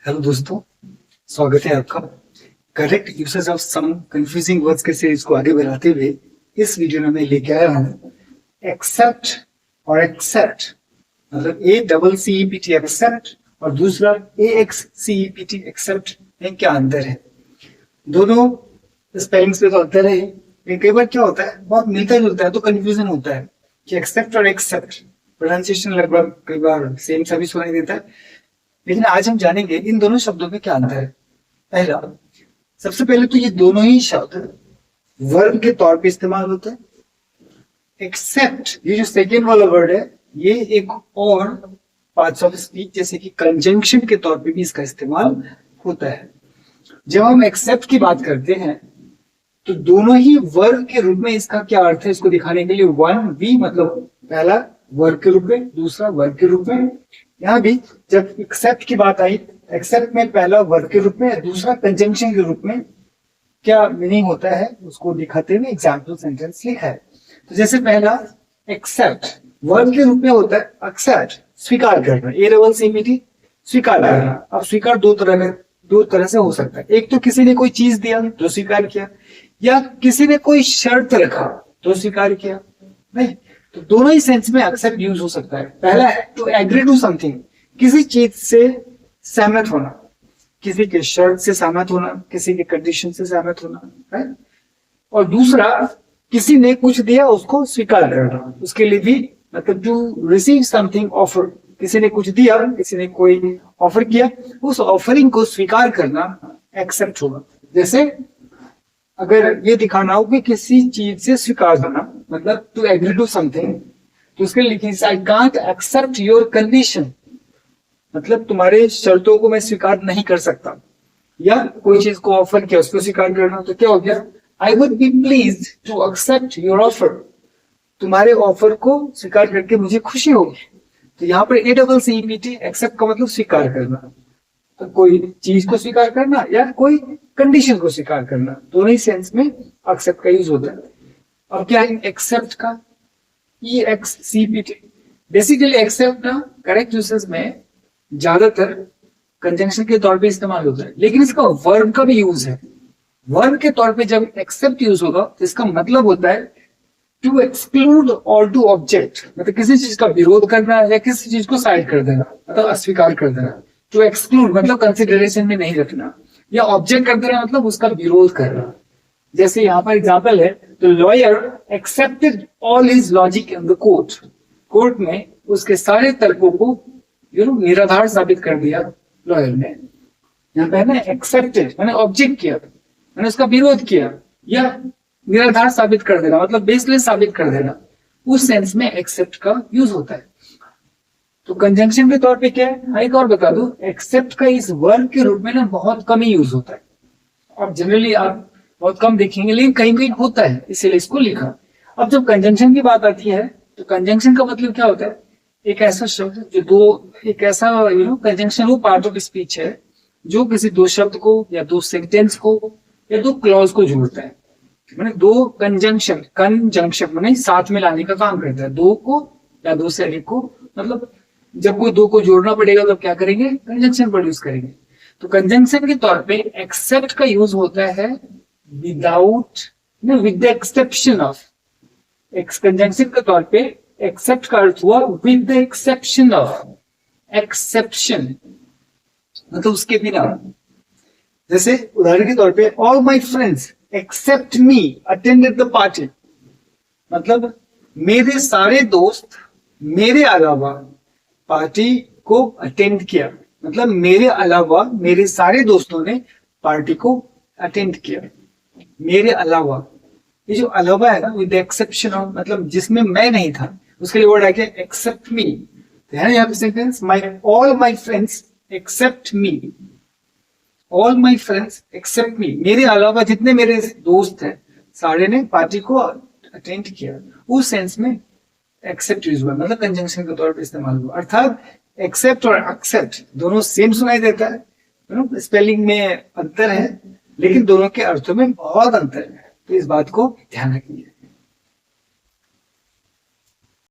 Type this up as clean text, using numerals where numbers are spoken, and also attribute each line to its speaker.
Speaker 1: Hello दोस्तों, स्वागत है आपका। Correct usage of some confusing words के सीरीज को आगे बढ़ाते हुए इस वीडियो में मैं लेके आया हूँ एक्सेप्ट और एक्सेप्ट, मतलब ACCEPT एक्सेप्ट और दूसरा AXCEPT एक्सेप्ट में क्या अंतर है। दोनों स्पेलिंग्स पे तो अंतर है, लेकिन कई बार क्या होता है बहुत मिलता जुलता है तो कंफ्यूजन होता है कि एक्सेप्ट और एक्सेप्ट प्रोनाउंसिएशन लगभग कई बार सेम सा भी सुनाई देता है। लेकिन आज हम जानेंगे इन दोनों शब्दों में क्या अंतर है। पहला, सबसे पहले तो ये दोनों ही शब्द वर्ब के तौर पे इस्तेमाल होते हैं। एक्सेप्ट ये जो सेकेंड वाला वर्ड है ये एक और पार्ट्स ऑफ स्पीच जैसे कि कंजंक्शन के तौर पे भी इसका इस्तेमाल होता है। जब हम एक्सेप्ट की बात करते हैं तो दोनों ही वर्ब के रूप में इसका क्या अर्थ है इसको दिखाने के लिए वन वी, मतलब पहला वर्ब के रूप में, दूसरा वर्ब के रूप में। यहाँ भी जब एक्सेप्ट की बात आई, एक्सेप्ट में पहला वर्ब के रूप में, दूसरा कंजंक्शन के रूप में क्या मीनिंग होता है उसको दिखाते हुए एग्जाम्पल सेंटेंस लिखा है। तो जैसे पहला एक्सेप्ट वर्ब के रूप में होता है एक्सेप्ट, स्वीकार करना, ACCEPT स्वीकार करना। अब स्वीकार दो तरह से हो सकता है। एक तो किसी ने कोई चीज दिया तो स्वीकार किया, या किसी ने कोई शर्त रखा तो स्वीकार किया। नहीं, तो दोनों ही सेंस में एक्सेप्ट यूज हो सकता है। पहला है टू एग्री टू समथिंग, किसी चीज से सहमत होना, किसी के शर्त से सहमत होना, किसी के कंडीशन से सहमत होना, राइट। और दूसरा किसी ने कुछ दिया उसको स्वीकार करना, उसके लिए भी मतलब टू रिसीव समथिंग ऑफर, किसी ने कुछ दिया, किसी ने कोई ऑफर किया, उस ऑफरिंग को स्वीकार करना एक्सेप्ट होगा। जैसे अगर ये दिखाना हो कि किसी चीज से स्वीकार करना, मतलब टू एग्री टू समथिंग, तो उसके लिए लिखिए I can't accept your condition, मतलब तुम्हारे शर्तों को मैं स्वीकार नहीं कर सकता। या कोई चीज को ऑफर किया उसको स्वीकार करना, तो क्या हो गया I would be pleased to accept your offer, तुम्हारे ऑफर को स्वीकार करके मुझे खुशी होगी। तो यहाँ पर ACCEPT एक्सेप्ट का मतलब स्वीकार करना, तो कोई चीज को स्वीकार करना या कोई कंडीशन को स्वीकार करना, दोनों ही सेंस में एक्सेप्ट का यूज होता है। अब क्या है एक्सेप्ट का EXCPT, बेसिकली एक्सेप्ट ना करेक्ट यूसेज में ज्यादातर कंजंक्शन के तौर पे इस्तेमाल होता है, लेकिन इसका वर्ब का भी यूज है। वर्ब के तौर पे जब एक्सेप्ट यूज होगा तो इसका मतलब होता है टू एक्सक्लूड और टू ऑब्जेक्ट, मतलब किसी चीज का विरोध करना या किसी चीज को साइड कर देना, मतलब अस्वीकार कर देना। टू एक्सक्लूड मतलब कंसिडरेशन में नहीं रखना, या ऑब्जेक्ट कर देना मतलब उसका विरोध करना। जैसे यहाँ पर एग्जाम्पल है, तो lawyer accepted all his logic in the court, court में उसके सारे तर्कों को निराधार साबित कर दिया लॉयर ने। यहाँ पे है ना एक्सेप्टेड मैंने ऑब्जेक्ट किया, मैंने उसका विरोध किया, या निराधार साबित कर देना मतलब बेसलेस साबित कर देना, उस सेंस में एक्सेप्ट का यूज होता है। तो कंजंक्शन के तौर पे क्या है, एक और बता दूं, एक्सेप्ट का इस वर्ब के रूप में ना बहुत कम ही यूज होता है। अब जनरली आप बहुत कम देखेंगे, लेकिन कहीं कहीं होता है, इसीलिए इसको लिखा। अब जब कंजंक्शन की बात आती है तो कंजंक्शन का मतलब क्या होता है, एक ऐसा शब्द जो दो, एक ऐसा कंजंक्शन वो पार्ट ऑफ स्पीच है जो किसी दो शब्द को या दो सेंटेंस को या दो क्लॉज को जोड़ता है। मैंने दो कंजंक्शन मैंने साथ में लाने का काम करता है, दो को या दो से अधिक को, मतलब जब कोई दो को जोड़ना पड़ेगा तब क्या करेंगे, कंजंक्शन प्रोड्यूस करेंगे। तो कंजंक्शन के तौर पे एक्सेप्ट का यूज होता है without, with the exception of. Conjunction के तौर पे एक्सेप्ट का अर्थ हुआ with the exception of, exception मतलब उसके बिना। जैसे उदाहरण के तौर पे all my friends except me attended the party, मतलब मेरे सारे दोस्त मेरे अलावा पार्टी को अटेंड किया, मतलब मेरे अलावा मेरे सारे दोस्तों ने पार्टी को अटेंड किया। मेरे अलावा, ये जो अलावा है ना विद द एक्सेप्शन ऑफ, मतलब जिसमें मैं नहीं था, उसके लिए वर्ड आ गया एक्सेप्ट मी। तो है ना यहाँ पे sentence, all my friends except me, all my friends except me, मेरे अलावा जितने मेरे दोस्त हैं सारे ने पार्टी को अटेंड किया। उस सेंस में एक्सेप्ट यूज हुआ, मतलब कंजंक्शन के तौर पे इस्तेमाल हुआ। अर्थात एक्सेप्ट और एक्सेप्ट दोनों सेम सुनाई देता है, स्पेलिंग में अंतर है, लेकिन दोनों के अर्थों में बहुत अंतर है। तो इस बात को ध्यान रखिए।